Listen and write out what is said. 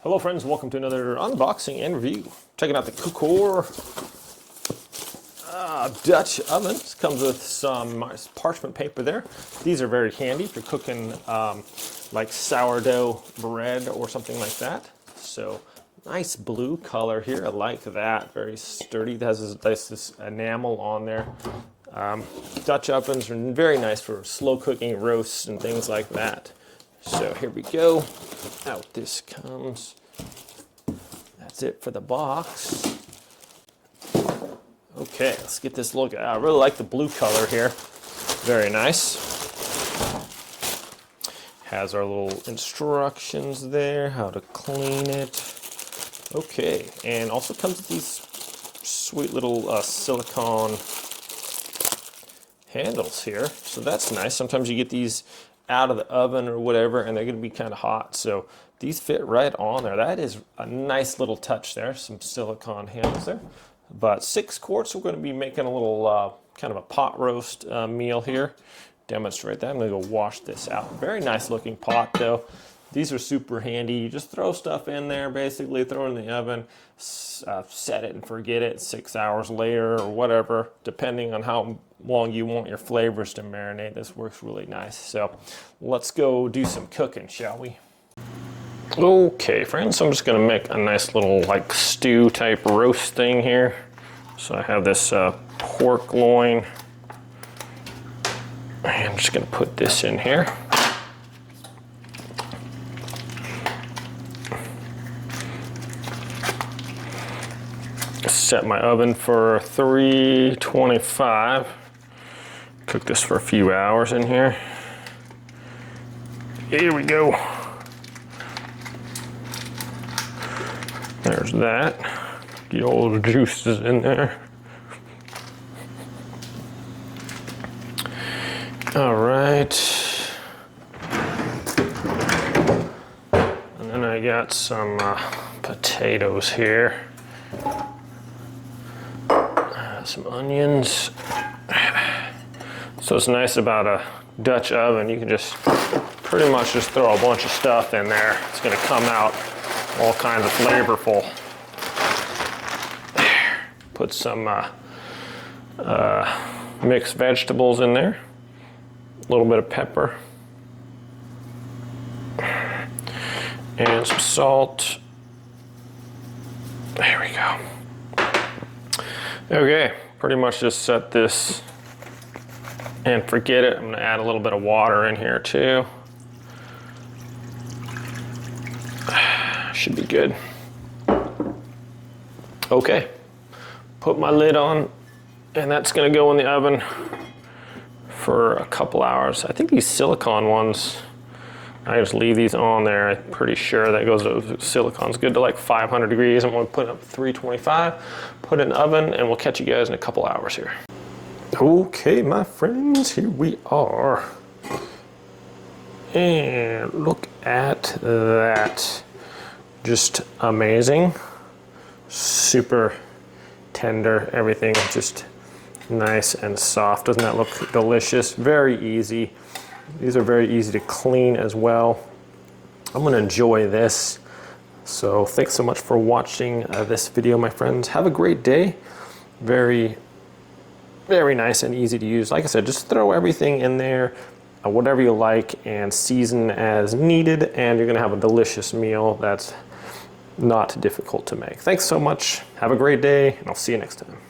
Hello friends, welcome to another unboxing and review. Checking out the Cooker Dutch ovens. Comes with some parchment paper there. These are very handy if you're cooking like sourdough bread or something like that. So nice blue color here, I like that. Very sturdy, it has this enamel on there. Dutch ovens are very nice for slow cooking roasts and things like that. So here we go. Out this comes. That's it for the box. Okay, let's get this look. I really like the blue color here. Very nice. Has our little instructions there, how to clean it. Okay, and also comes with these sweet little silicone handles here. So that's nice. Sometimes you get these out of the oven or whatever and they're going to be kind of hot, so these fit right on there. That is a nice little touch there. Some silicone handles there. But 6 quarts, we're going to be making a little kind of a pot roast meal here. Demonstrate that. I'm going to go wash this out. Very nice looking pot though. These are super handy. You just throw stuff in there, basically throw it in the oven, set it and forget it 6 hours later or whatever, depending on how long you want your flavors to marinate. This works really nice. So let's go do some cooking, shall we? Okay friends, so I'm just gonna make a nice little like stew type roast thing here. So I have this pork loin. I'm just gonna put this in here. Set my oven for 325. Cook this for a few hours in here. Here we go. There's that. Get all the juices in there. All right. And then I got some potatoes here. Some onions. So it's nice about a Dutch oven, you can just pretty much just throw a bunch of stuff in there. It's going to come out all kinds of flavorful. Put some mixed vegetables in there. A little bit of pepper. And some salt. There we go. Okay, pretty much just set this and forget it. I'm gonna add a little bit of water in here too. Should be good. Okay, put my lid on and that's gonna go in the oven for a couple hours. I think these silicone ones, I just leave these on there. I'm pretty sure that goes to silicone's good to like 500 degrees. I'm gonna put it up 325, put it in the oven, and we'll catch you guys in a couple hours here. Okay, my friends, here we are. And look at that. Just amazing. Super tender, everything just nice and soft. Doesn't that look delicious? Very easy. These are very easy to clean as well. I'm gonna enjoy this. So thanks so much for watching this video, my friends. Have a great day. Very, very nice and easy to use. Like I said, just throw everything in there, whatever you like, and season as needed, and you're gonna have a delicious meal that's not difficult to make. Thanks so much. Have a great day, and I'll see you next time.